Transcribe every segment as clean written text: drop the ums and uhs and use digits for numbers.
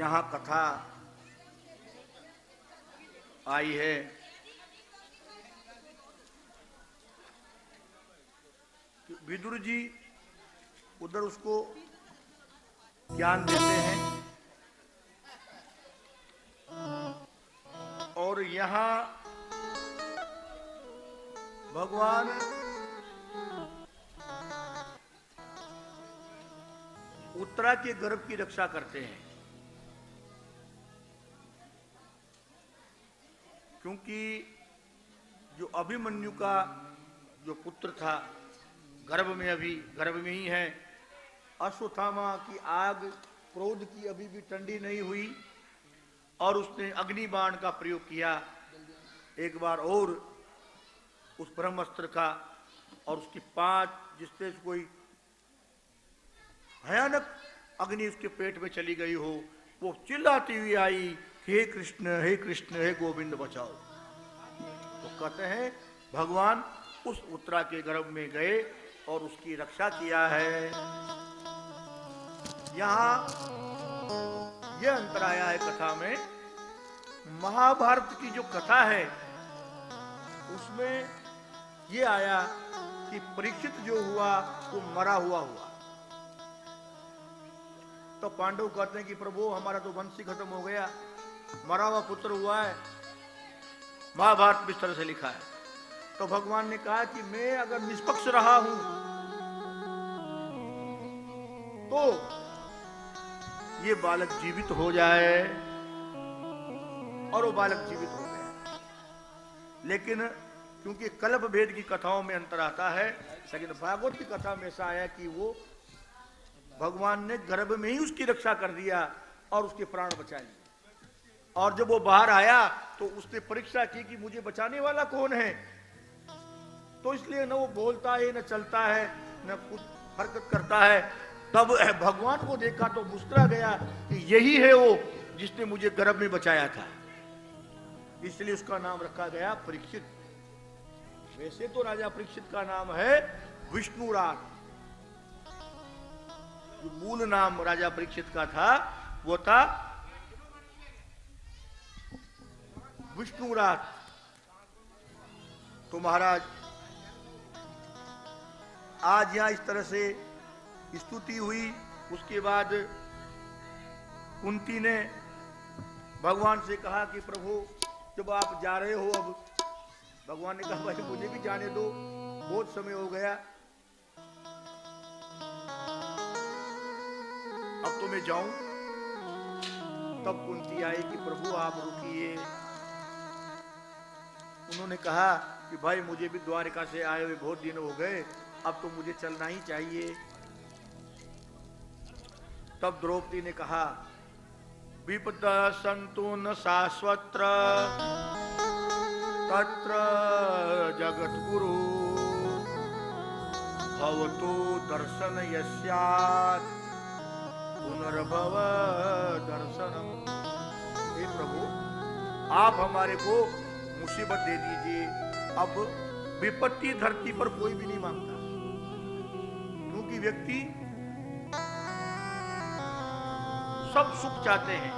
यहाँ कथा आई है कि विदुर जी उधर उसको ज्ञान देते हैं और यहाँ भगवान उत्तरा के गर्भ की रक्षा करते हैं, क्योंकि जो अभिमन्यु का जो पुत्र था गर्भ में ही है। अश्वत्थामा की आग क्रोध की अभी भी ठंडी नहीं हुई और उसने अग्निबाण का प्रयोग किया एक बार और उस ब्रह्मास्त्र का, और उसकी 5 जिससे कोई भयानक अग्नि उसके पेट में चली गई हो, वो चिल्लाती हुई आई, हे कृष्ण हे गोविंद बचाओ। तो कहते हैं भगवान उस उत्तरा के गर्भ में गए और उसकी रक्षा किया है। यहां यह अंतर आया है कथा में। महाभारत की जो कथा है उसमें यह आया कि परीक्षित जो हुआ वो मरा हुआ। तो पांडव कहते हैं कि प्रभु हमारा तो वंश ही खत्म हो गया, मरा हुआ पुत्र हुआ है। महाभारत इस तरह से लिखा है। तो भगवान ने कहा कि मैं अगर निष्पक्ष रहा हूं तो ये बालक जीवित हो जाए, और वो बालक जीवित हो गया। लेकिन क्योंकि कल्प भेद की कथाओं में अंतर आता है, लेकिन भागवत की कथा में ऐसा आया कि वो भगवान ने गर्भ में ही उसकी रक्षा कर दिया और उसके प्राण बचा लिए। और जब वो बाहर आया तो उसने परीक्षा की कि मुझे बचाने वाला कौन है। तो इसलिए न वो बोलता है, न चलता है, न कुछ हरकत करता है। तब भगवान को देखा तो मुस्कुरा गया कि यही है वो जिसने मुझे गर्भ में बचाया था। इसलिए उसका नाम रखा गया परीक्षित। वैसे तो राजा परीक्षित का नाम है विष्णुराज। जो मूल नाम राजा परीक्षित का था वो था विष्णुराज। तो महाराज आज यहां इस तरह से स्तुति हुई। उसके बाद कुंती ने भगवान से कहा कि प्रभु जब आप जा रहे हो, अब भगवान ने कहा भाई मुझे भी जाने दो, बहुत समय हो गया, अब तो मैं जाऊं। तब कुंती आई कि प्रभु आप रुकिए। उन्होंने कहा कि भाई मुझे भी द्वारिका से आए हुए बहुत दिन हो गए, अब तो मुझे चलना ही चाहिए। तब द्रौपदी ने कहा विपद संतु न शाश्वत्र तत्र जगत गुरु भवतो दर्शन यस्यात् पुनर्भव दर्शनम। हे प्रभु आप हमारे को मुसीबत दे दीजिए। अब विपत्ति धरती पर कोई भी नहीं मांगता, क्योंकि व्यक्ति सब सुख चाहते हैं।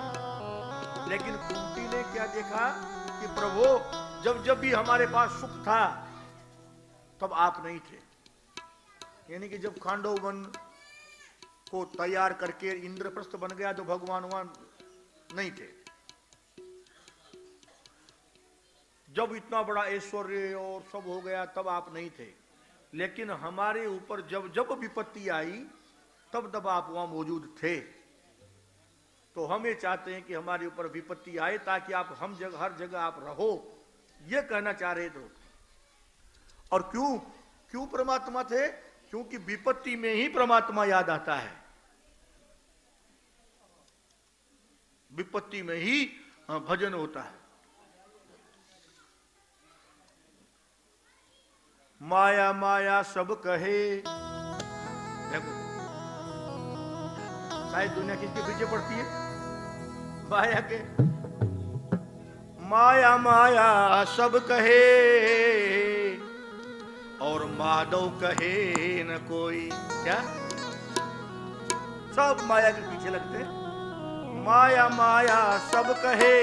लेकिन कुंती ने क्या देखा कि प्रभु जब जब भी हमारे पास सुख था तब आप नहीं थे। यानी कि जब खांडव वन को तैयार करके इंद्रप्रस्थ बन गया तो भगवान वहां नहीं थे। जब इतना बड़ा ऐश्वर्य और सब हो गया तब आप नहीं थे। लेकिन हमारे ऊपर जब जब विपत्ति आई तब तब आप वहां मौजूद थे। तो हम ये चाहते हैं कि हमारे ऊपर विपत्ति आए ताकि आप हर जगह आप रहो, ये कहना चाह रहे थे। और क्यों परमात्मा थे? क्योंकि विपत्ति में ही परमात्मा याद आता है। विपत्ति में ही भजन होता है। माया माया सब कहे, देखो शायद दुनिया किसके पीछे पड़ती है? माया के। माया माया सब कहे और माधव कहे न कोई। क्या सब माया के पीछे लगते हैं? माया माया सब कहे,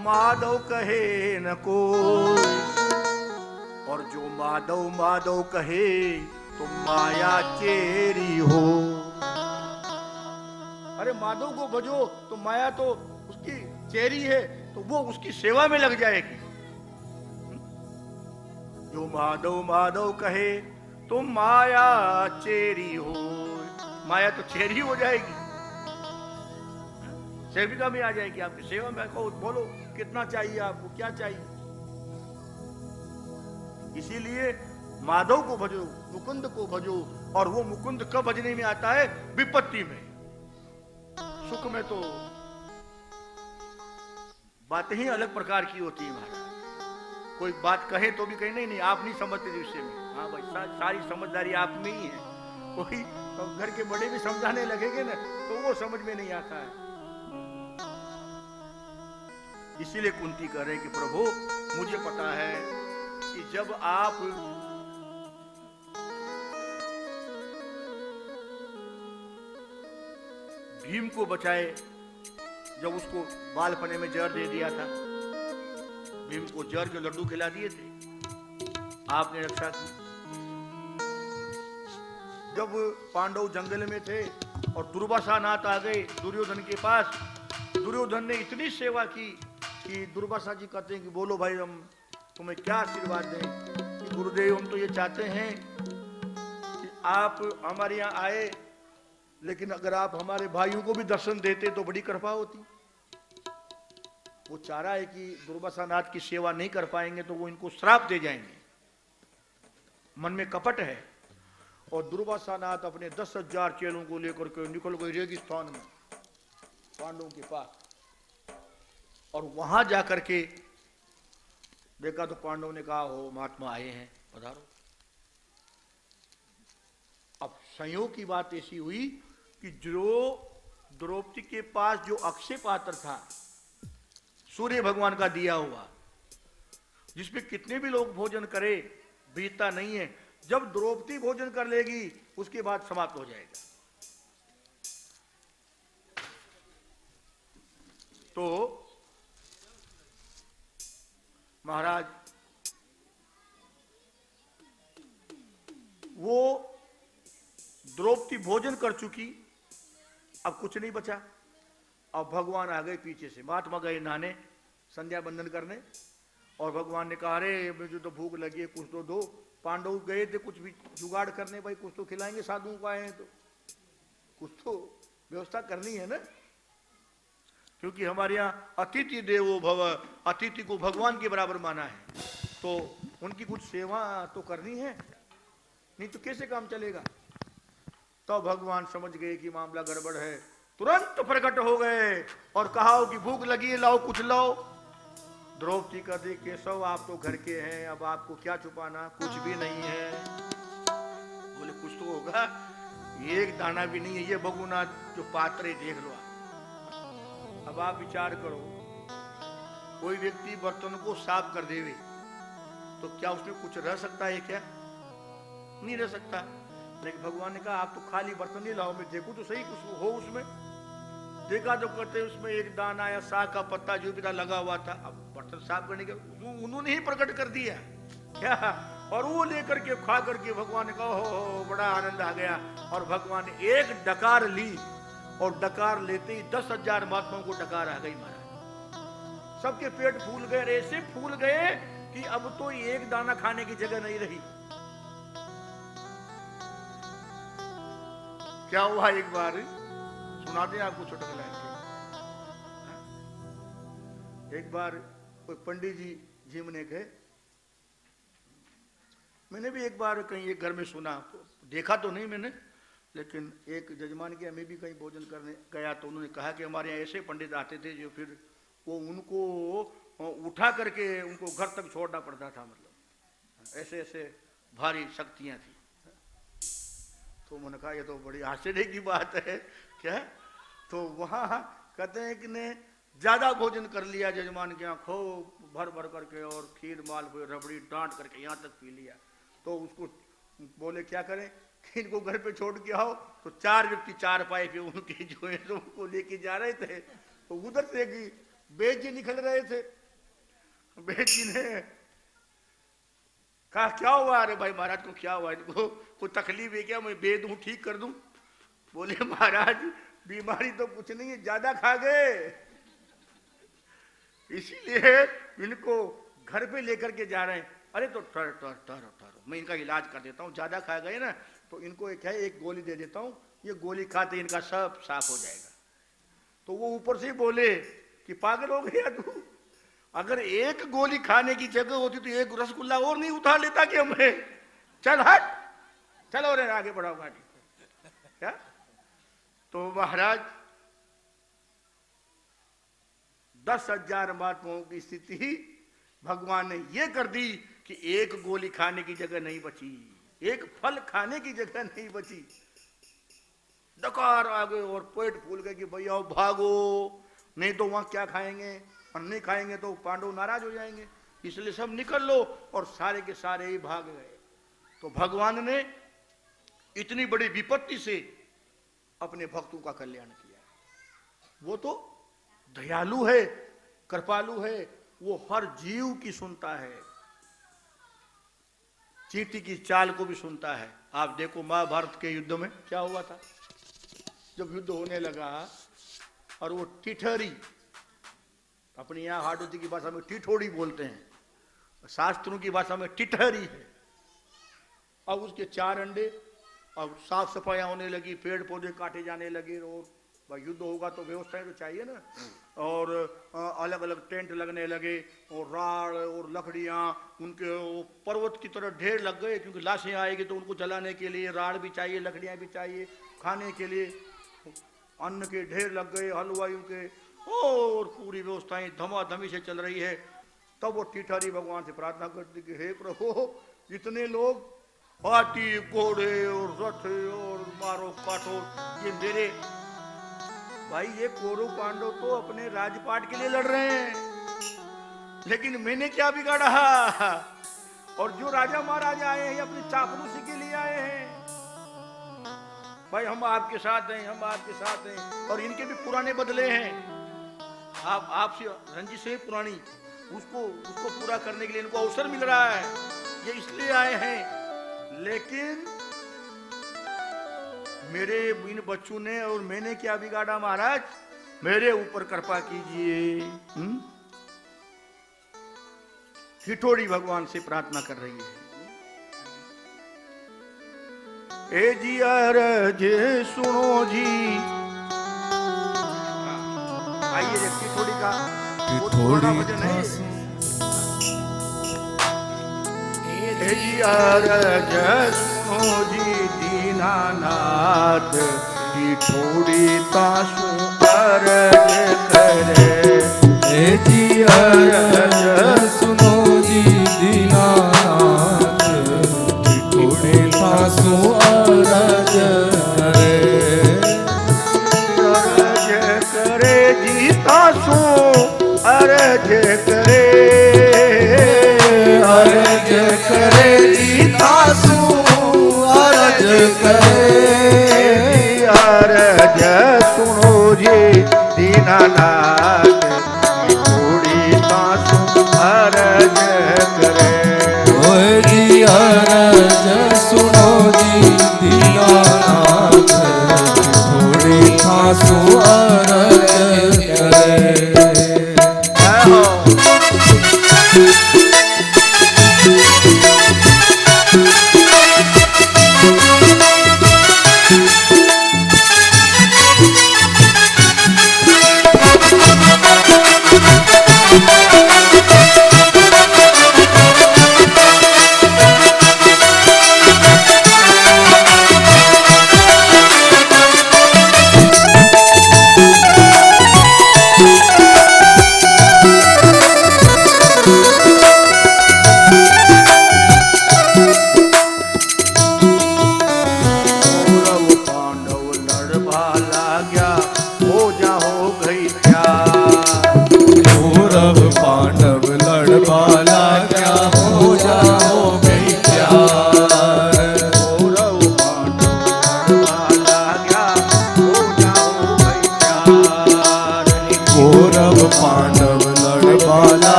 माधव कहे न कोई। और जो माधव माधव कहे तो माया चेरी हो। अरे माधव को भजो तो माया तो उसकी चेरी है, तो वो उसकी सेवा में लग जाएगी। जो माधव माधव कहे तो माया चेरी हो। माया तो चेरी हो जाएगी, सेविका में आ जाएगी, आपकी सेवा में। कहो बोलो कितना चाहिए आपको, क्या चाहिए। इसीलिए माधव को भजो, मुकुंद को भजो। और वो मुकुंद कब भजने में आता है? विपत्ति में। सुख में तो बातें ही अलग प्रकार की होती है महाराज। कोई बात कहे तो भी कहीं नहीं नहीं आप नहीं समझते विषय में। हाँ भाई, सारी समझदारी आप में ही है। कोई तो घर के बड़े भी समझाने लगेंगे ना तो वो समझ में नहीं आता है। इसीलिए कुंती कह रहे कि प्रभु मुझे पता है कि जब आप भीम को बचाए, जब उसको बालपने में जहर दे दिया था, भीम को जहर के लड्डू खिला दिए थे, आपने रक्षा की। जब पांडव जंगल में थे और दुर्वासा नाथ आ गए दुर्योधन के पास, दुर्योधन ने इतनी सेवा की कि दुर्वासा जी कहते हैं कि बोलो भाई हम तुम्हें क्या आशीर्वाद दें। कि गुरुदेव हम तो ये चाहते हैं कि आप हमारे यहाँ आए, लेकिन अगर आप हमारे भाइयों को भी दर्शन देते तो बड़ी कृपा होती। वो चाह रहा है कि दुर्वासा नाथ की सेवा नहीं कर पाएंगे तो वो इनको श्राप दे जाएंगे, मन में कपट है। और दुर्वासा नाथ अपने 10,000 चेलों को लेकर के निकल गए रेगिस्तान में पांडवों के पास। और वहां जाकर के देखा तो पांडवों ने कहा हो महात्मा आए हैं, पधारो। अब संयोग की बात ऐसी हुई कि जो द्रौपदी के पास जो अक्षय पात्र था सूर्य भगवान का दिया हुआ, जिसपे कितने भी लोग भोजन करे बीतता नहीं है, जब द्रौपदी भोजन कर लेगी उसके बाद समाप्त हो जाएगा। तो महाराज वो द्रौपदी भोजन कर चुकी, अब कुछ नहीं बचा। अब भगवान आ गए पीछे से, महात्मा गए नहाने संध्या बंदन करने, और भगवान ने कहा अरे मुझे तो भूख लगी है कुछ तो दो। पांडव गए थे कुछ भी जुगाड़ करने, भाई कुछ तो खिलाएंगे, साधुओं को आए हैं तो कुछ तो व्यवस्था करनी है ना। क्योंकि हमारे यहाँ अतिथि देवो भव, अतिथि को भगवान के बराबर माना है, तो उनकी कुछ सेवा तो करनी है, नहीं तो कैसे काम चलेगा। तो भगवान समझ गए कि मामला गड़बड़ है, तुरंत प्रकट हो गए और कहा कि भूख लगी है, लाओ कुछ लाओ। द्रौपदी का दे केशव आप तो घर के हैं, अब आपको क्या छुपाना, कुछ भी नहीं है। बोले कुछ तो होगा, एक दाना भी नहीं है, ये भगुनाथ जो पात्र है देख लो। अब आप विचार करो, कोई व्यक्ति बर्तन को साफ कर देवे तो क्या उसमें कुछ रह सकता है क्या? नहीं रह सकता। लेकिन भगवान ने कहा आप तो खाली बर्तन नहीं लाओ, मैं देखूं तो सही कुछ हो उसमें। देखा तो करते उसमें एक दाना या साग का पत्ता जो भी था लगा हुआ था। अब बर्तन साफ करने के उन्होंने ही प्रकट कर दिया क्या, और वो लेकर के खा करके भगवान ने कहा हो बड़ा आनंद आ गया। और भगवान ने एक डकार ली और डकार लेते ही 10,000 महात्माओं को डकार आ गई महाराज। सबके पेट फूल गए, ऐसे फूल गए कि अब तो एक दाना खाने की जगह नहीं रही। क्या हुआ एक बार सुना दें आपको छोटा लाइन। एक बार कोई पंडित जी जिम ने गए, मैंने भी एक बार कहीं एक घर में सुना, देखा तो नहीं मैंने, लेकिन एक जजमान के हमें भी कहीं भोजन करने गया तो उन्होंने कहा कि हमारे यहाँ ऐसे पंडित आते थे जो फिर वो उनको उठा करके उनको घर तक छोड़ना पड़ता था, मतलब ऐसे ऐसे भारी शक्तियाँ थी। तो उन्होंने कहा ये तो बड़ी आश्चर्य की बात है क्या। तो वहाँ कहते हैं कि ने ज्यादा भोजन कर लिया जजमान के यहाँ, खूब भर भर करके और खीर माल रबड़ी डांट करके यहाँ तक पी लिया। तो उसको बोले क्या करें, कि इनको घर पे छोड़ के आओ, तो 4 व्यक्ति 4 पाए पे उनके जो है उनको लेके जा रहे थे। तो उधर से कि बेद जी निकल रहे थे। बेद जी ने कहा क्या हुआ? अरे भाई महाराज को क्या हुआ? इनको कोई तकलीफ है क्या? मैं बेद हूं, ठीक कर दूं? बोले महाराज बीमारी तो कुछ नहीं है, ज्यादा खा गए, इसीलिए इनको घर पे लेकर के जा रहे हैं। अरे तो ठहरो, मैं इनका इलाज कर देता हूँ, ज्यादा खा गए ना तो इनको एक गोली दे देता हूँ, ये गोली खाते इनका सब साफ हो जाएगा। तो वो ऊपर से बोले कि पागल हो गया तू, अगर एक गोली खाने की जगह होती तो एक रसगुल्ला और नहीं उठा लेता कि हमें? चल हट, चलो रे आगे बढ़ाओ गाड़ी। क्या? तो महाराज 10,000 महात्माओं की स्थिति भगवान ने ये कर दी कि एक गोली खाने की जगह नहीं बची, एक फल खाने की जगह नहीं बची। डकार आ गए और पेट फूल गए कि भैया भागो, नहीं तो वहां क्या खाएंगे, और नहीं खाएंगे तो पांडव नाराज हो जाएंगे, इसलिए सब निकल लो। और सारे के सारे ही भाग गए। तो भगवान ने इतनी बड़ी विपत्ति से अपने भक्तों का कल्याण किया। वो तो दयालु है, कृपालु है, वो हर जीव की सुनता है, चींटी की चाल को भी सुनता है। आप देखो महाभारत के युद्ध में क्या हुआ था। जब युद्ध होने लगा और वो टिठरी, अपनी यहाँ हाडोती की भाषा में टिठोड़ी बोलते हैं, शास्त्रों की भाषा में टिठरी है। अब उसके 4 अंडे, अब साफ सफाई होने लगी, पेड़ पौधे काटे जाने लगे, और भाई युद्ध होगा तो व्यवस्थाएं तो चाहिए ना, और अलग अलग टेंट लगने लगे, और राड़ और लकड़ियाँ उनके पर्वत की तरह ढेर लग गए, क्योंकि लाशें आएगी तो उनको जलाने के लिए राड़ भी चाहिए, लकड़ियाँ भी चाहिए, खाने के लिए अन्न के ढेर लग गए, हलवाइयों के, और पूरी व्यवस्थाएं धमाधमी से चल रही है। तब वो टिठरी भगवान से प्रार्थना करती कि हे प्रभु, इतने लोग, हाथी घोड़े और रथ और मारो काटो, ये मेरे भाई, ये कौरव पांडव तो अपने राजपाट के लिए लड़ रहे हैं, लेकिन मैंने क्या बिगाड़ा? और जो राजा महाराजा आए हैं अपनी चापलूसी के लिए आए हैं। भाई हम आपके साथ हैं, हम आपके साथ हैं, और इनके भी पुराने बदले हैं, आपसे रंजिश है पुरानी, उसको पूरा करने के लिए इनको अवसर मिल रहा है, ये इसलिए आए हैं। लेकिन मेरे इन बच्चों ने और मैंने क्या बिगाड़ा महाराज? मेरे ऊपर कृपा कीजिए। टिठोड़ी भगवान से प्रार्थना कर रही है। ए जी अरज सुनो जी, आइए टिठोड़ी का थोड़ा भजन है। ए जी अरज सुनो जी दीनानाथ, टिठोड़ी तासु अरज करे। ए जी अरज सुनो जी दीनानाथ, टिठोड़ी तासु अरज करे। अरज करे जी तासु अरज करे, अरज करे जी तासु अरज करे। अरज सुनो जी दीनानाथ, टिठोड़ी तासु अरज करे। ओए जी अरज सुनो जी दीनानाथ, टिठोड़ी तासु अरज करे।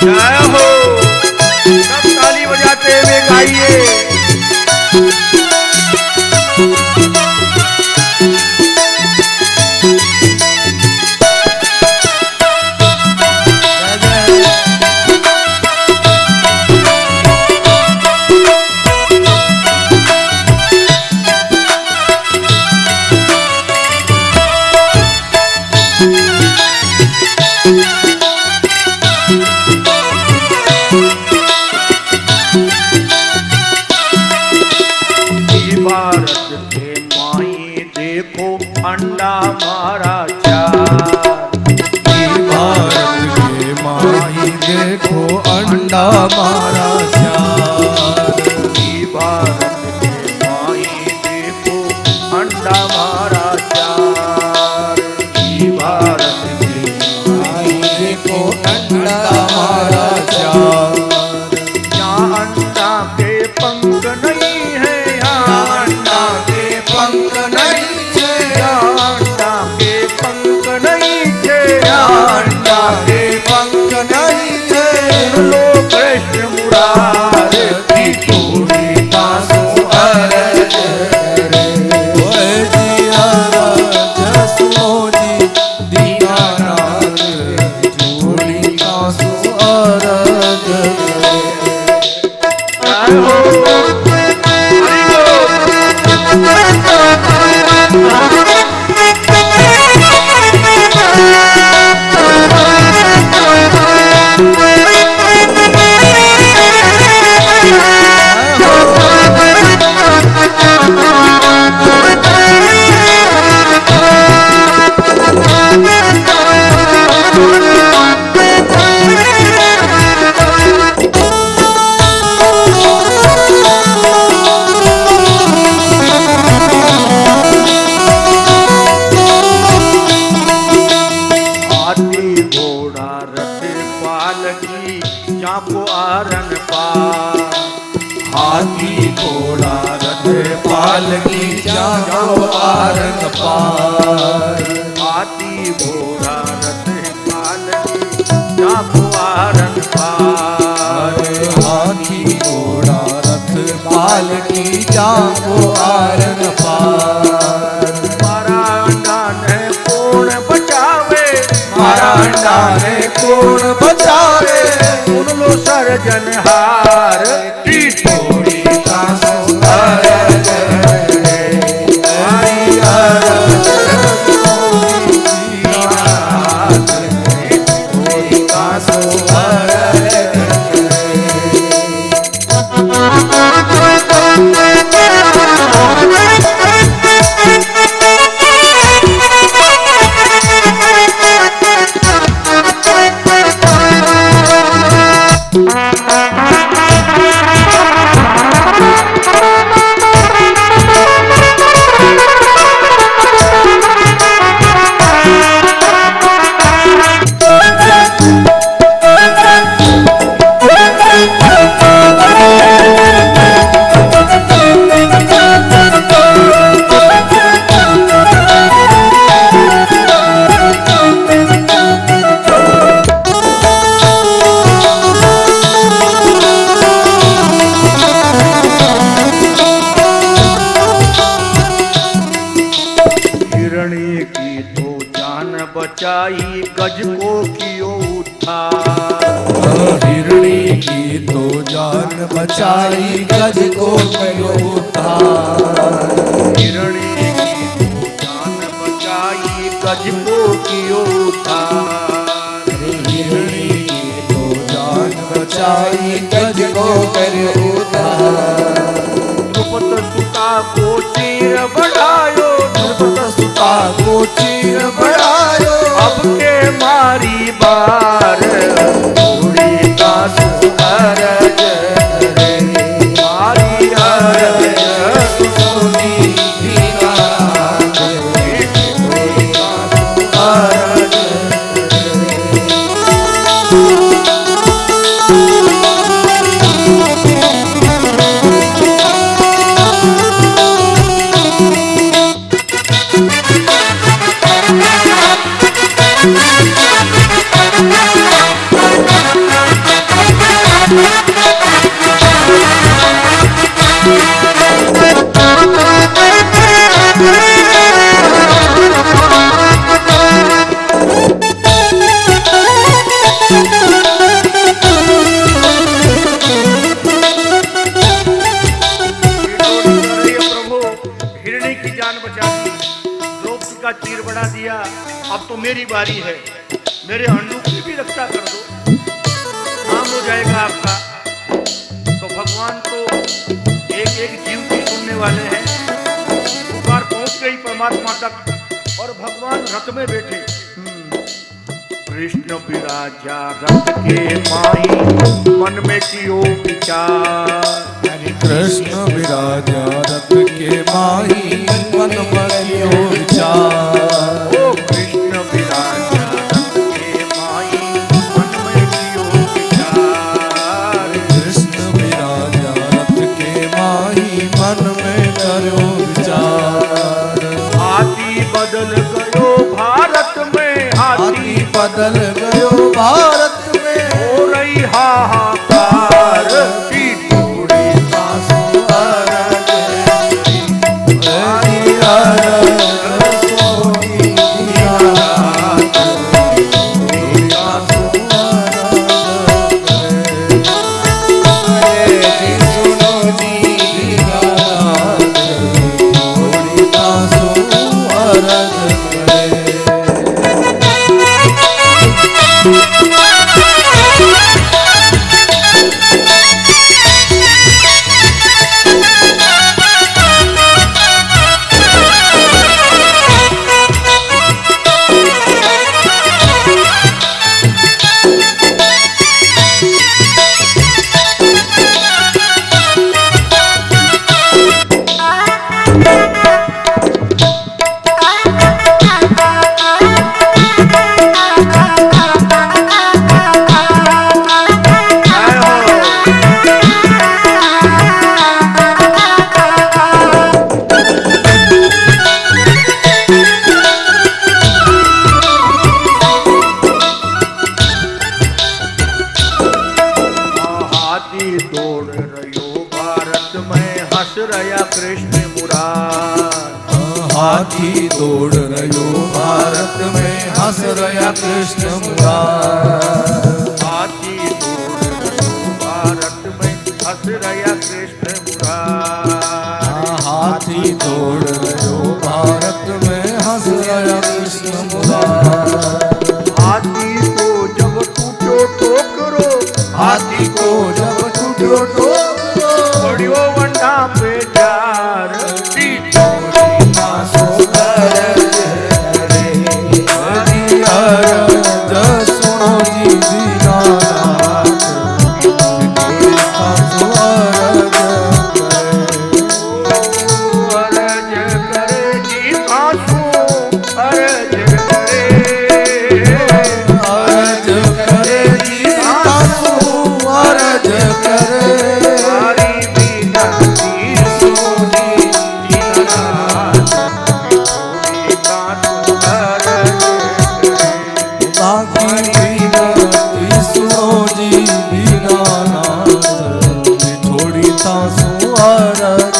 जय हो। सब ताली बजाते हुए गाइए। भारत के माई देखो अंडा मारा चार। भारत के माई देखो अंडा मारा चार। भारत के माई देखो अंडा मारा चार। भारत के माई देखो अंडा मारा चार। यहाँ अंडा के पंख नहीं है, यहाँ अंडा के पंख नहीं है, यहाँ अंडा के पंख नहीं है, यहाँ अंडा के पंख नहीं है। सुन लो कृष्ण मुरारी की टोली का सुअरज रे। ओए जी अरज सुनो जी दीनानाथ टोली का सुअरज रे। जय हो। जाको आरन पार। हाथी घोड़ा रथ पालकी जाको आरन पार। हाथी घोड़ा रथ पालकी जाको आरन पार। हाथी घोड़ा रथ पालकी जाको आरन पार। मारा अंडा ने कौन बचावे, मारा अंडा ने कौन बचावे। सुन लो सर्जनहार की टोली का सुअरज रे। हरि अरज दीनानाथ की टोली का सुअरज हिरणी की तो जान बचाई गज को कियो उद्धार। हिरणी की तो जान बचाई गज को कियो उद्धार। हिरणी की तो जान बचाई गज को कियो उद्धार। हिरणी की तो जान बचाई गज को कियो उद्धार। द्रुपद सुता को चीर बढ़ायो, द्रुपद सुता को चीर बढ़ायो। अब के मारी बार टोली का सुअरज रे। मारी अरज सुनी दीनानाथ की टोली का सुअरज तो मेरी बारी है, मेरे हंडू की भी रक्षा कर दो, काम हो जाएगा आपका। तो भगवान तो एक एक जीव की सुनने वाले हैं। पुकार पहुंच गई परमात्मा तक और भगवान रथ में बैठे। कृष्ण विराजा रथ के माही मन में कियो विचार। कृष्ण विराजा रथ के माही मन में कियो विचार। ओ कृष्ण विराजा रथ के माही मन में कियो विचार। कृष्ण विराजा रथ के माही मन में करो विचार। हाथी बदल गयो भारत में, हाथी बदल गयो भारत में। हो रही हाहाकार की थोड़ी सांसों अरग हरि अरग सोनी रात। थोड़ी सांसों अरग जी सुनो जी रात। थोड़ी सांसों अरग कृष्ण मुरार। हाथी दौड़ रयो भारत में हंस रया कृष्ण मुरार। हाथी दौड़ रयो भारत में हंस रया कृष्ण मुरार। हाथी दौड़ रयो भारत में हंस रया कृष्ण मुरार। हाथी को जब टूटो टोकरो, हाथी को जब टूटो टोकरो। पड़ियो वंडा पे जार। थोड़ी सांसों अरग करे हरि अरग सुनो जी दीनानाथ। थोड़ी सांसों अरग अरज करे जी आंसू अरज करे। अरज करे जी सांसों अरज करे। हमारी विनती सुनी दीनानाथ। थोड़ी आंसू अरज करे। बाकी विनती सुनो जी दीनानाथ। थोड़ी सांसों अरग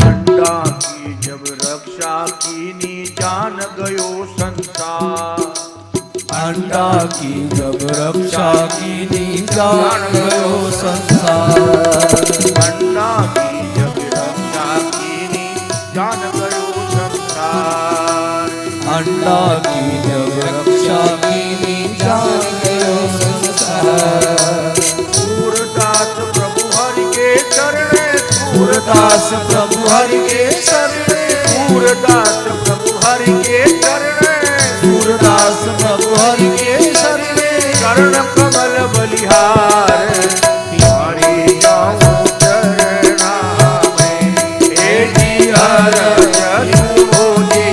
अंडा की जब रक्षा कीनी जान गयो संसार। अंडा की जब रक्षा कीनी जान गयो संसार। अंडा की जब रक्षा कीनी जान गयो संसार। अंडा की जब रक्षा कीनी जान गयो संसार। सूरदास प्रभु हरि के चरणे, सूरदास प्रभु हरि के शरणे। सूरदास प्रभु हरि के चरणे। सूरदास प्रभु हरि के शरणे। चरण कमल बलिहार। हरि जाऊं चरणा में, हे जी हर जस हो जी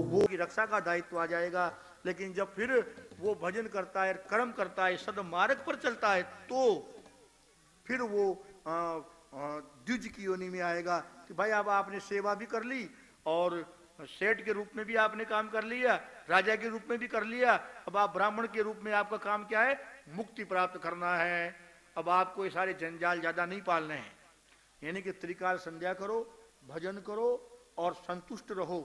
वो की रक्षा का दायित्व आ जाएगा। लेकिन जब फिर वो भजन करता है, कर्म करता है, सदमार्ग पर चलता है, तो फिर वो द्विज की योनि में आएगा कि भाई अब आपने सेवा भी कर ली और सेठ के रूप में भी आपने काम कर लिया, राजा के रूप में भी कर लिया, अब आप ब्राह्मण के रूप में आपका काम क्या है? मुक्ति प्राप्त करना है। अब आपको ये सारे जंजाल ज्यादा नहीं पालने हैं, यानी कि त्रिकाल संध्या करो, भजन करो और संतुष्ट रहो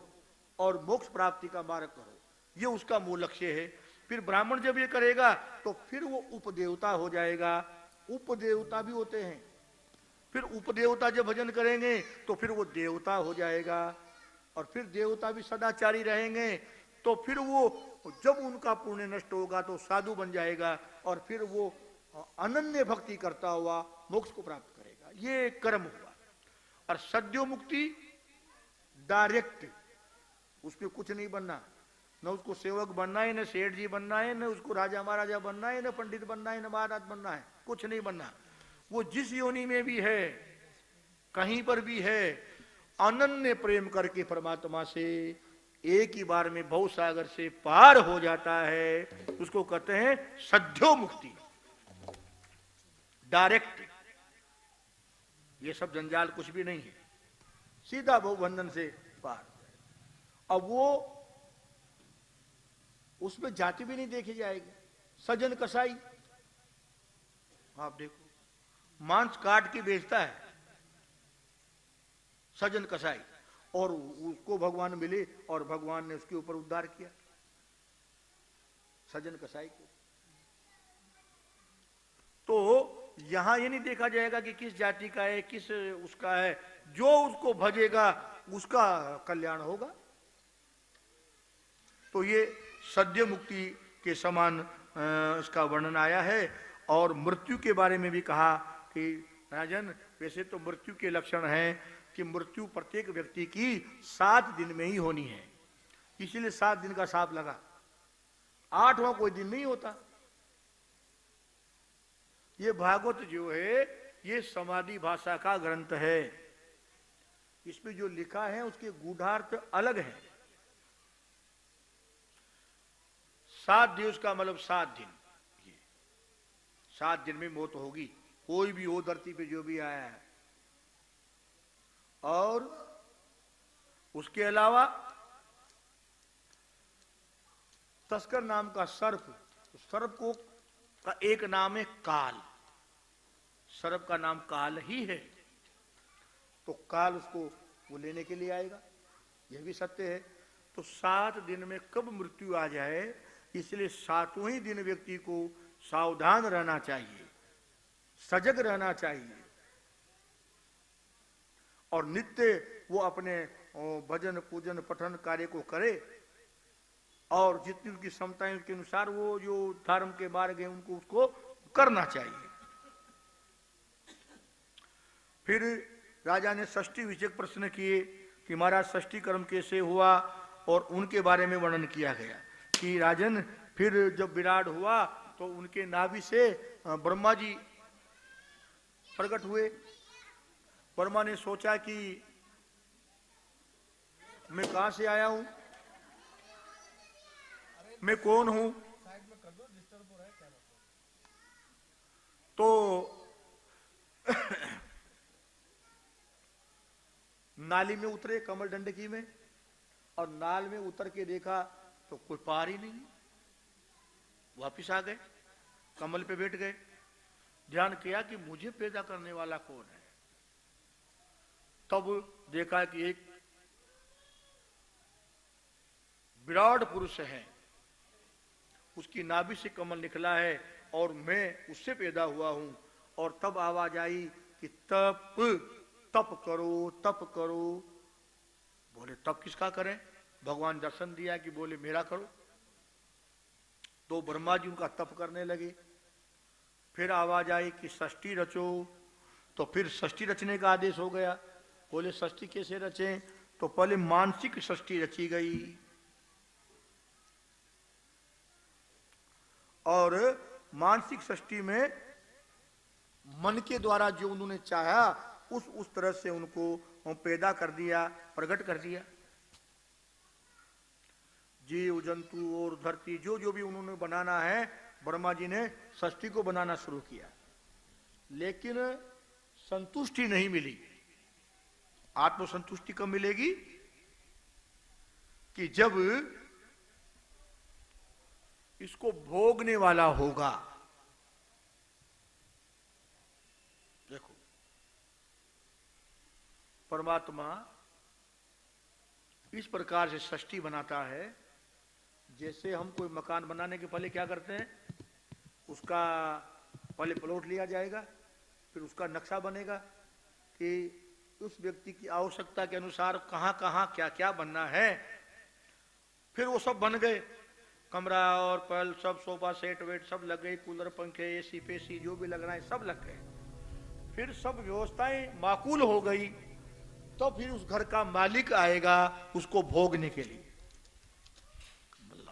और मोक्ष प्राप्ति का मार्ग करो, ये उसका मूल लक्ष्य है। फिर ब्राह्मण जब ये करेगा तो फिर वो उपदेवता हो जाएगा। उपदेवता भी होते हैं, फिर उपदेवता जब भजन करेंगे तो फिर वो देवता हो जाएगा, और फिर देवता भी सदाचारी रहेंगे तो फिर वो जब उनका पुण्य नष्ट होगा तो साधु बन जाएगा, और फिर वो अनन्य भक्ति करता हुआ मोक्ष को प्राप्त करेगा। ये कर्म हुआ। और सद्यो मुक्ति डायरेक्ट, उसमें कुछ नहीं बनना, न उसको सेवक बनना है, न सेठ जी बनना है, न उसको राजा महाराजा बनना है, न पंडित बनना है, न महाराज बनना है, कुछ नहीं बनना। वो जिस योनि में भी है, कहीं पर भी है, अनन्य प्रेम करके परमात्मा से एक ही बार में भव सागर से पार हो जाता है, उसको कहते हैं सद्यो मुक्ति, डायरेक्ट। ये सब जंजाल कुछ भी नहीं है, सीधा भव बंधन से पार। अब वो उसमें जाति भी नहीं देखी जाएगी। सजन कसाई, आप देखो, मांस काट के बेचता है सजन कसाई, और उसको भगवान मिले और भगवान ने उसके ऊपर उद्धार किया सजन कसाई को। तो यहां ये नहीं देखा जाएगा कि किस जाति का है, किस उसका है, जो उसको भजेगा उसका कल्याण होगा। तो ये सद्य मुक्ति के समान इसका वर्णन आया है। और मृत्यु के बारे में भी कहा कि राजन, वैसे तो मृत्यु के लक्षण हैं कि मृत्यु प्रत्येक व्यक्ति की 7 दिन में ही होनी है, इसीलिए 7 दिन का साप लगा, 8वां कोई दिन नहीं होता। ये भागवत जो है ये समाधि भाषा का ग्रंथ है, इसमें जो लिखा है उसके गूढ़ार्थ अलग है। 7 दिवस का मतलब 7 दिन, 7 दिन में मौत होगी, कोई भी हो धरती पे जो भी आया है। और उसके अलावा तस्कर नाम का सर्प, सर्प को का एक नाम है काल, सर्प का नाम काल ही है, तो काल उसको वो लेने के लिए आएगा, यह भी सत्य है। तो 7 दिन में कब मृत्यु आ जाए, इसलिए 7वें ही दिन व्यक्ति को सावधान रहना चाहिए, सजग रहना चाहिए, और नित्य वो अपने भजन पूजन पठन कार्य को करे, और जितनी उसकी क्षमताएं उसके अनुसार वो जो धर्म के मार्ग है उनको उसको करना चाहिए। फिर राजा ने षष्ठी विषयक प्रश्न किए कि महाराज षष्ठी कर्म कैसे हुआ, और उनके बारे में वर्णन किया गया कि राजन, फिर जब विराट हुआ तो उनके नाभि से ब्रह्मा जी प्रकट हुए। ब्रह्मा ने सोचा कि मैं कहां से आया हूं, मैं कौन हूं, तो नाली में उतरे कमल डंडकी में, और नाल में उतर के देखा तो कोई पार ही नहीं, वापिस आ गए, कमल पे बैठ गए, ध्यान किया कि मुझे पैदा करने वाला कौन है। तब देखा कि एक विराट पुरुष है, उसकी नाभि से कमल निकला है और मैं उससे पैदा हुआ हूं। और तब आवाज आई कि तप तप करो, तप करो। बोले तप किसका करें, भगवान दर्शन दिया कि बोले मेरा करो। तो ब्रह्मा जी उनका तप करने लगे। फिर आवाज आई कि षष्ठी रचो, तो फिर षष्ठी रचने का आदेश हो गया। बोले षष्ठी कैसे रचें, तो पहले मानसिक षष्ठी रची गई, और मानसिक षष्ठी में मन के द्वारा जो उन्होंने चाहा उस तरह से उनको पैदा कर दिया, प्रकट कर दिया। जीव जंतु और धरती जो जो भी उन्होंने बनाना है, ब्रह्मा जी ने षष्ठी को बनाना शुरू किया। लेकिन संतुष्टि नहीं मिली। आत्मसंतुष्टि कब मिलेगी? कि जब इसको भोगने वाला होगा। देखो, परमात्मा इस प्रकार से सृष्टि बनाता है, जैसे हम कोई मकान बनाने के पहले क्या करते हैं, उसका पहले प्लॉट लिया जाएगा, फिर उसका नक्शा बनेगा कि उस व्यक्ति की आवश्यकता के अनुसार कहां कहां क्या क्या बनना है। फिर वो सब बन गए, कमरा और पल सब, सोफा सेट वेट सब लग गए, कूलर पंखे एसी पेसी जो भी लगना है सब लग गए। फिर सब व्यवस्थाएं माकूल हो गई, तो फिर उस घर का मालिक आएगा उसको भोगने के लिए।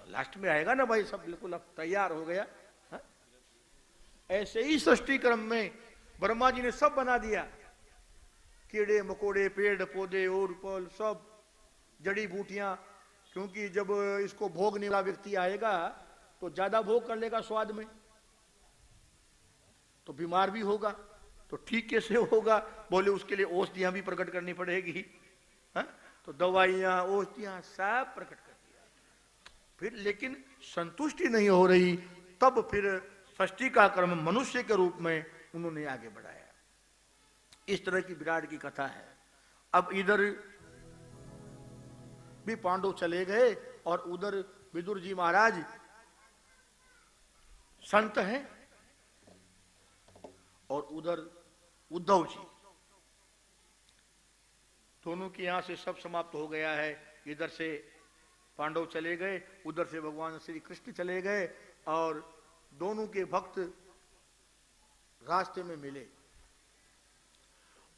लास्ट में आएगा ना भाई, सब बिल्कुल अब तैयार हो गया। हा? ऐसे ही सृष्टि क्रम में ब्रह्मा जी ने सब बना दिया, कीड़े मकोड़े पेड़ पौधे और फल सब, जड़ी बूटियां, क्योंकि जब इसको भोगने वाला व्यक्ति आएगा तो ज्यादा भोग कर लेगा स्वाद में, तो बीमार भी होगा। तो ठीक कैसे होगा? बोले उसके लिए औषधियां भी प्रकट करनी पड़ेगी। हा? तो दवाइयां औषधियां सब प्रकट कर दिया। फिर लेकिन संतुष्टि नहीं हो रही, तब फिर षष्ठी का कर्म मनुष्य के रूप में उन्होंने आगे बढ़ाया। इस तरह की विराट की कथा है। अब इधर भी पांडव चले गए और उधर विदुर जी महाराज संत हैं और उधर उद्धव जी, दोनों के यहां से सब समाप्त हो गया है। इधर से पांडव चले गए, उधर से भगवान श्री कृष्ण चले गए, और दोनों के भक्त रास्ते में मिले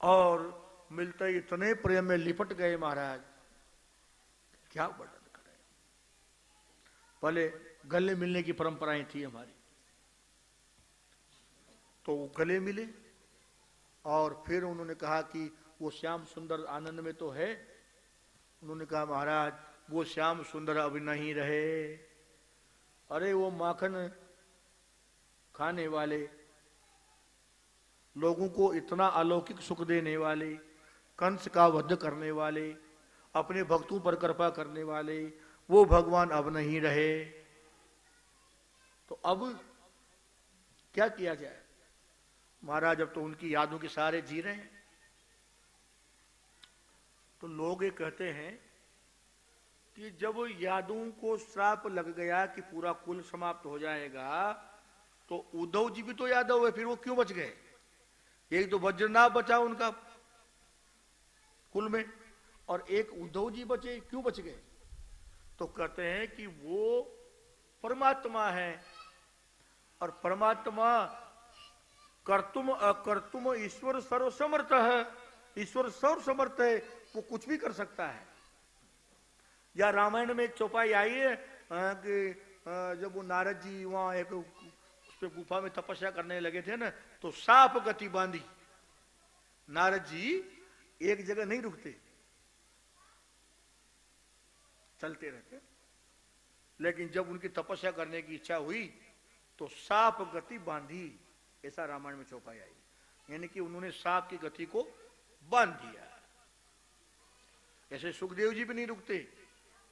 और मिलते ही इतने प्रेम में लिपट गए महाराज, क्या वर्णन करें। पहले गले मिलने की परंपराएं थी हमारी, तो वो गले मिले और फिर उन्होंने कहा कि वो श्याम सुंदर आनंद में तो है। उन्होंने कहा महाराज वो श्याम सुंदर अब नहीं रहे। अरे वो माखन खाने वाले, लोगों को इतना अलौकिक सुख देने वाले, कंस का वध करने वाले, अपने भक्तों पर कृपा करने वाले, वो भगवान अब नहीं रहे। तो अब क्या किया जाए महाराज? अब तो उनकी यादों के सारे जी रहे हैं। तो लोग ये कहते हैं कि जब यादों को श्राप लग गया कि पूरा कुल समाप्त हो जाएगा, तो उद्धव जी भी तो यादव है, फिर वो क्यों बच गए? एक तो वज्रनाभ बचा उनका कुल में, और एक उद्धव जी बचे, क्यों बच गए? तो कहते हैं कि वो परमात्मा है, और परमात्मा कर्तुम अकर्तुम ईश्वर सर्वसमर्थ है। ईश्वर सर्वसमर्थ है, वो कुछ भी कर सकता है। या रामायण में एक चौपाई आई है कि जब वो नारद जी वहां एक उस पे गुफा में तपस्या करने लगे थे ना, तो साप गति बांधी। नारद जी एक जगह नहीं रुकते, चलते रहते, लेकिन जब उनकी तपस्या करने की इच्छा हुई तो साप गति बांधी। ऐसा रामायण में चौपाई आई, यानी कि उन्होंने सांप की गति को बांध दिया। ऐसे सुखदेव जी भी नहीं रुकते,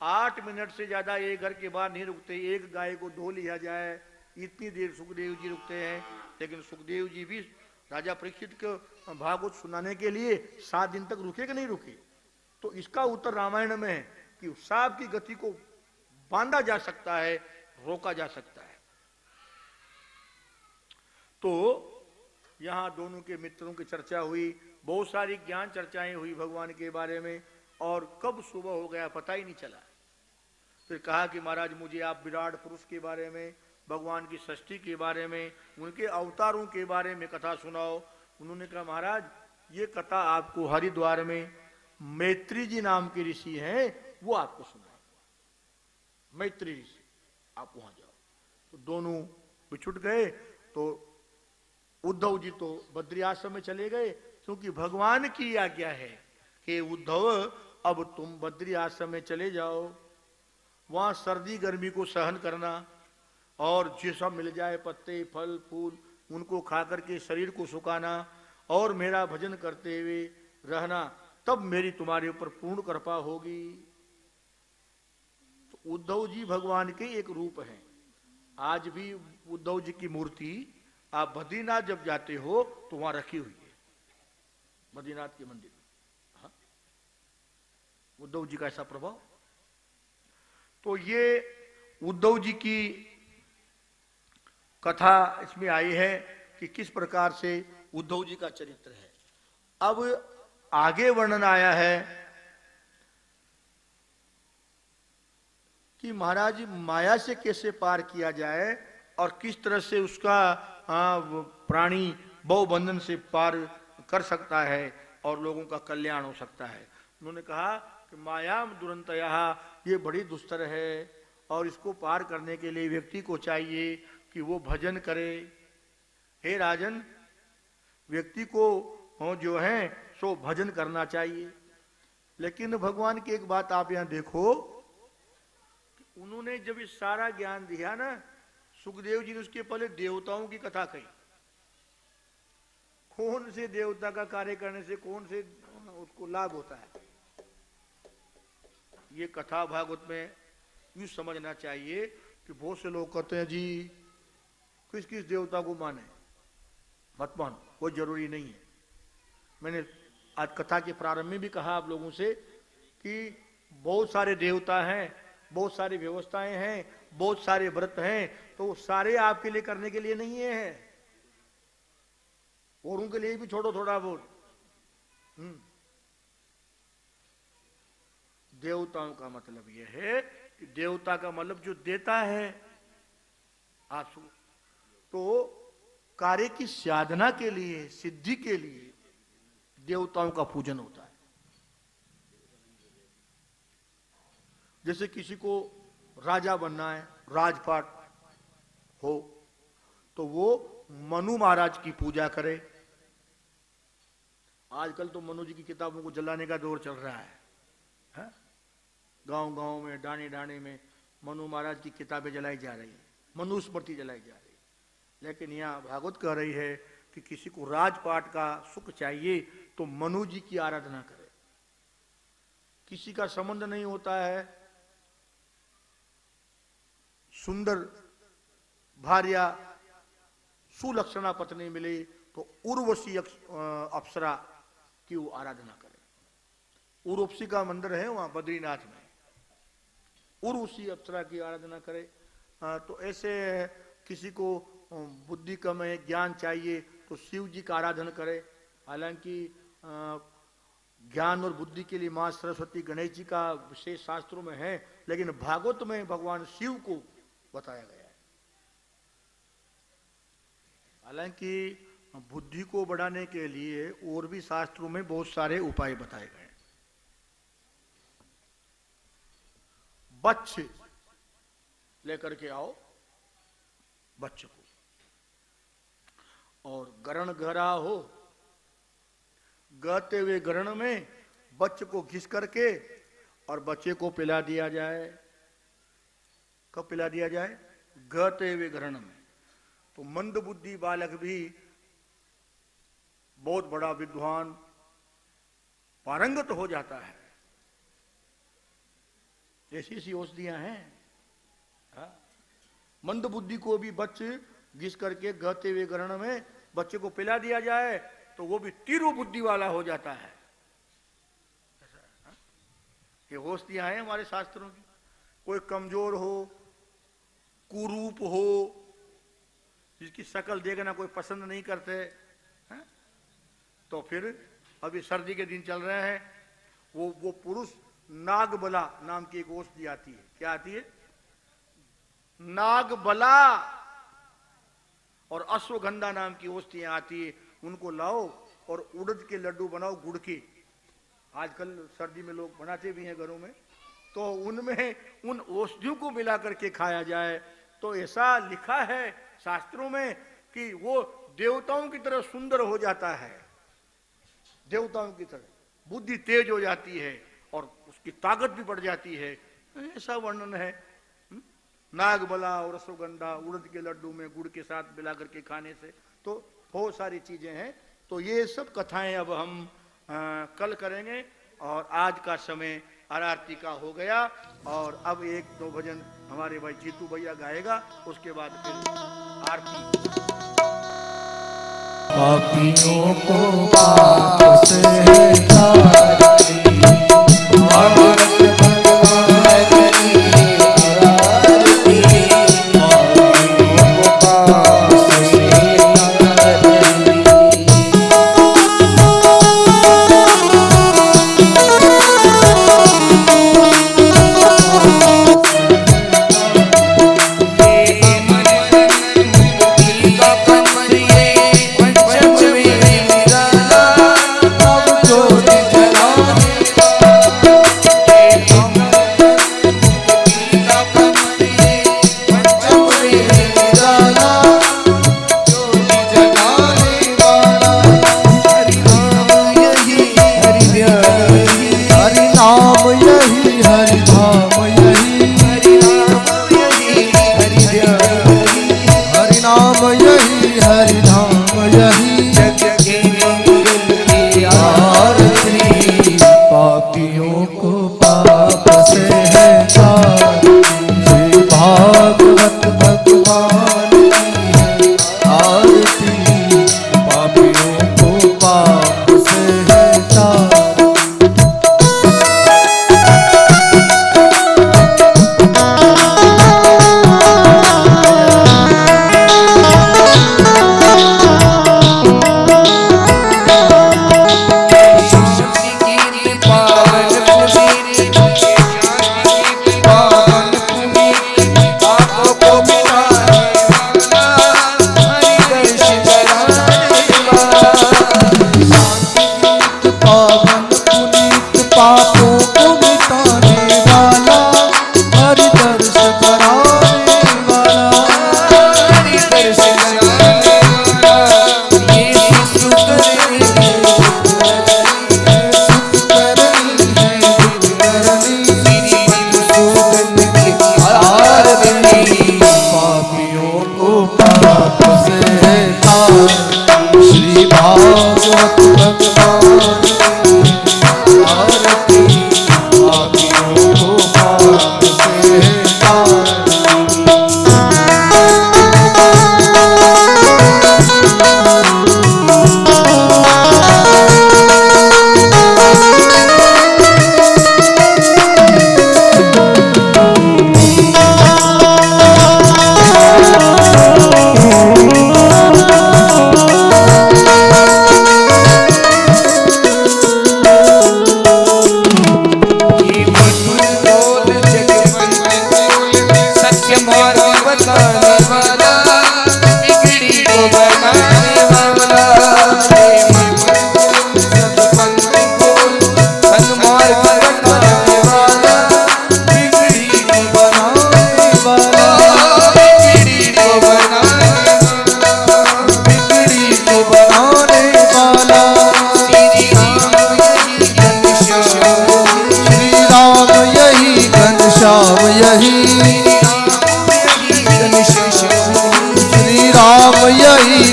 8 मिनट से ज्यादा एक घर के बाहर नहीं रुकते। एक गाय को धो लिया जाए, इतनी देर सुखदेव जी रुकते हैं। लेकिन सुखदेव जी भी राजा परीक्षित को भागवत सुनाने के लिए 7 दिन तक रुके कि नहीं रुके? तो इसका उत्तर रामायण में है कि सांप की गति को बांधा जा सकता है, रोका जा सकता है। तो यहां दोनों के मित्रों की चर्चा हुई, बहुत सारी ज्ञान चर्चाएं हुई भगवान के बारे में, और कब सुबह हो गया पता ही नहीं चला। फिर कहा कि महाराज मुझे आप विराट पुरुष के बारे में, भगवान की षष्ठी के बारे में, उनके अवतारों के बारे में कथा सुनाओ। उन्होंने कहा महाराज ये कथा आपको हरिद्वार में मैत्री जी नाम के ऋषि हैं, वो आपको सुनाए। मैत्री ऋषि, आप वहां जाओ। तो दोनों बिछुट गए। तो उद्धव जी तो बद्री आश्रम में चले गए, क्योंकि भगवान की आज्ञा है कि उद्धव अब तुम बद्री आश्रम में चले जाओ। वहां सर्दी गर्मी को सहन करना और जो सब मिल जाए पत्ते फल फूल उनको खा करके शरीर को सुखाना और मेरा भजन करते हुए रहना, तब मेरी तुम्हारे ऊपर पूर्ण कृपा होगी। तो उद्धव जी भगवान के एक रूप हैं। आज भी उद्धव जी की मूर्ति आप बद्रीनाथ जब जाते हो तो वहां रखी हुई है, बद्रीनाथ के मंदिर में। हाँ? उद्धव जी का ऐसा प्रभाव। तो ये उद्धव जी की कथा इसमें आई है कि किस प्रकार से उद्धव जी का चरित्र है। अब आगे वर्णन आया है कि महाराज माया से कैसे पार किया जाए और किस तरह से उसका प्राणी बहुबंधन से पार कर सकता है और लोगों का कल्याण हो सकता है। उन्होंने कहा कि माया दुरंतया, ये बड़ी दुस्तर है और इसको पार करने के लिए व्यक्ति को चाहिए कि वो भजन करे। हे राजन, व्यक्ति को जो है सो भजन करना चाहिए। लेकिन भगवान की एक बात आप यहां देखो, उन्होंने जब ये सारा ज्ञान दिया ना, सुखदेव जी ने उसके पहले देवताओं की कथा कही। कौन से देवता का कार्य करने से कौन से उसको लाभ होता है, ये कथा भागवत में यूं समझना चाहिए कि बहुत से लोग कहते हैं जी किस किस देवता को माने, मत मानो, कोई जरूरी नहीं है। मैंने आज कथा के प्रारंभ में भी कहा आप लोगों से कि बहुत सारे देवता हैं, बहुत सारी व्यवस्थाएं हैं, बहुत सारे व्रत हैं, तो वो सारे आपके लिए करने के लिए नहीं है, और उनके लिए भी छोड़ो थोड़ा बहुत। देवताओं का मतलब यह है कि देवता का मतलब जो देता है। आप सुनो, तो कार्य की साधना के लिए, सिद्धि के लिए देवताओं का पूजन होता है। जैसे किसी को राजा बनना है, राजपाट हो, तो वो मनु महाराज की पूजा करे। आजकल तो मनु जी की किताबों को जलाने का दौर चल रहा है, गांव गांव में, डाणी डाणी में मनु महाराज की किताबें जलाई जा रही है, मनुस्मृति जलाई जा रही है। लेकिन यहाँ भागवत कह रही है कि किसी को राजपाट का सुख चाहिए तो मनु जी की आराधना करे। किसी का संबंध नहीं होता है, सुंदर भार्या सुलक्षणा पत्नी मिली तो उर्वशी अप्सरा की वो आराधना करे। उर्वशी का मंदिर है वहां बद्रीनाथ में, उर्वशी अप्सरा की आराधना करे। तो ऐसे किसी को बुद्धि कम है, ज्ञान चाहिए तो शिव जी का आराधना करे। हालांकि ज्ञान और बुद्धि के लिए मां सरस्वती गणेश जी का विशेष शास्त्रों में है, लेकिन भागवत में भगवान शिव को बताया गया है। हालांकि बुद्धि को बढ़ाने के लिए और भी शास्त्रों में बहुत सारे उपाय बताए गए हैं। बच्चे लेकर के आओ बच्चे को, और गरण गहरा हो, गहते हुए गरण में बच्चे को घिस करके और बच्चे को पिला दिया जाए। कब पिला दिया जाए? गहते हुए गरण में। तो मंद बुद्धि बालक भी बहुत बड़ा विद्वान पारंगत हो जाता है। ऐसी ऐसी औषधियां हैं। मंद बुद्धि को भी बच्चे घिस करके गहते हुए गरण में बच्चे को पिला दिया जाए तो वो भी तीव्र बुद्धि वाला हो जाता है। ये औषधियां हैं हमारे शास्त्रों की। कोई कमजोर हो, कुरूप हो, जिसकी शक्ल देखना कोई पसंद नहीं करते है? तो फिर अभी सर्दी के दिन चल रहे हैं, वो पुरुष नागबला नाम की एक औषधि आती है। क्या आती है? नागबला और अश्वगंधा नाम की औषधियां आती है। उनको लाओ और उड़द के लड्डू बनाओ गुड़ के। आजकल सर्दी में लोग बनाते भी हैं घरों में, तो उनमें उन औषधियों को मिला करके खाया जाए। तो ऐसा लिखा है शास्त्रों में कि वो देवताओं की तरह सुंदर हो जाता है, देवताओं की तरह बुद्धि तेज हो जाती है और उसकी ताकत भी बढ़ जाती है। ऐसा वर्णन है। नागबला और रसोगंधा उड़द के लड्डू में गुड़ के साथ मिला करके खाने से, तो बहुत सारी चीजें हैं। तो ये सब कथाएं अब हम कल करेंगे। और आज का समय आरती का हो गया, और अब एक दो भजन हमारे भाई जीतू भैया गाएगा, उसके बाद फिर आरती। पापियों को पाप से तारती,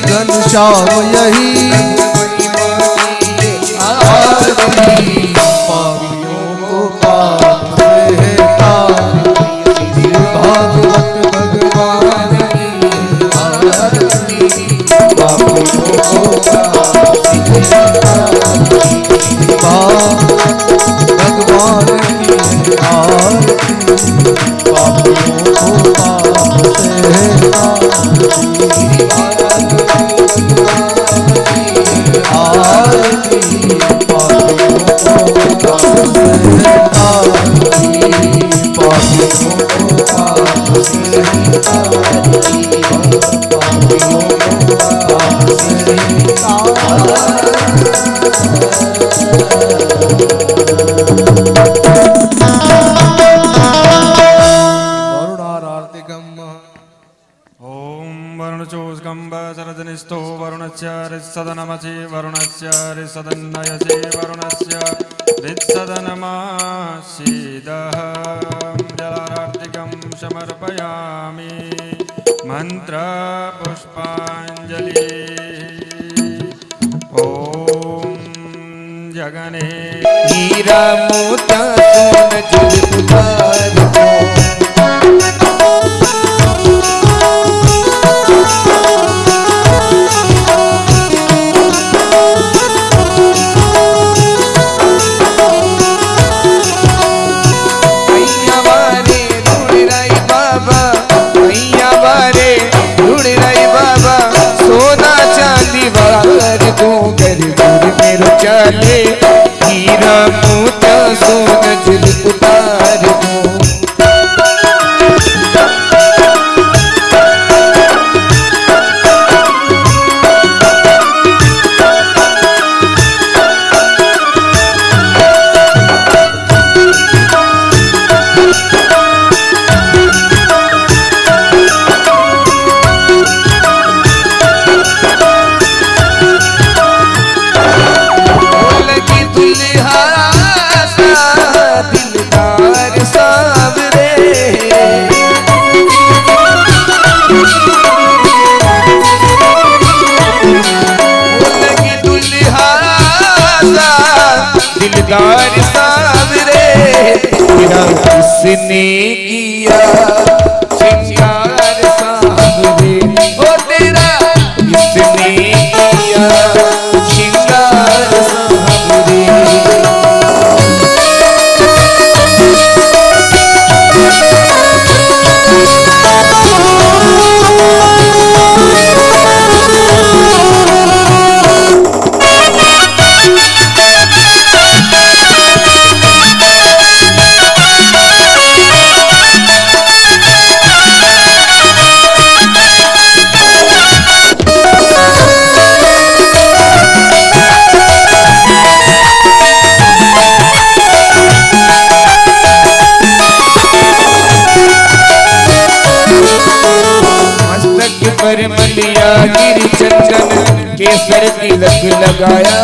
घनश्याम यही आरती पापियों को पाप से तारी भागवत भगवान की आरती पापियों को पाप से तारी भगवान की आरती पापियों को पाप से ओम वरुणचोस्कम्ब सरजनिस्थो वरुणस्य ऋत्सदनमसि वरुणस्य ऋत्सदन्नयसि वरुणस्य ऋत्सदनमासीदः जलारार्तिकं समर्पयामि मन्त्रपुष्पाञ्जलि ॐ जगने हीरा मोता सोन जुलफकार चले हीरा मोता सोन जुल्फ उतार दो दिलदार सावरे तेरा किसने किया श्रृंगार सावरे ओ तेरा किसने किया श्रृंगार सावरे पर मलिया गिरी चंदन केसर तिलक लगाया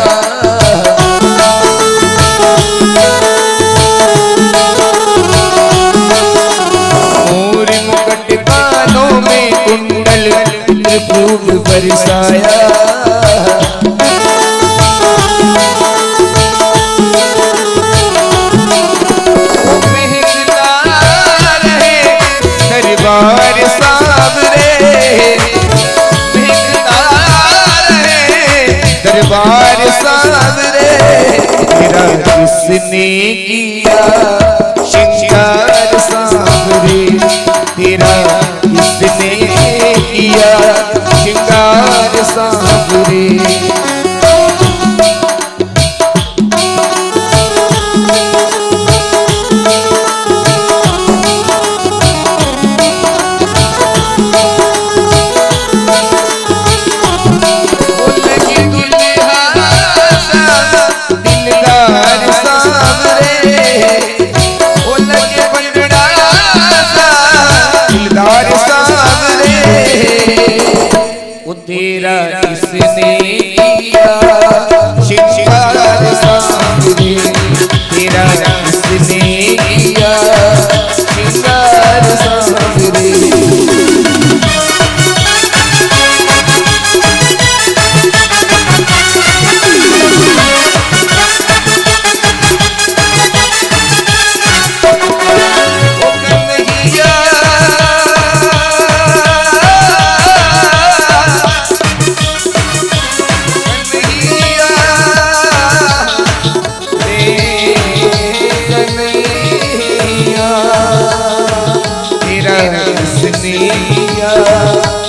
मोर मुकुट कानों में कुंडल त्रिभुव बरसाया दरबार सावरे दरबार सावरे तेरा किसने किया श्रृंगार सावरे तेरा किसने किया श्रृंगार सावरे तेरा किसने किया श्रृंगार सावरे तेरा किसने किया श्रृंगार सावरे तेरा किसने किया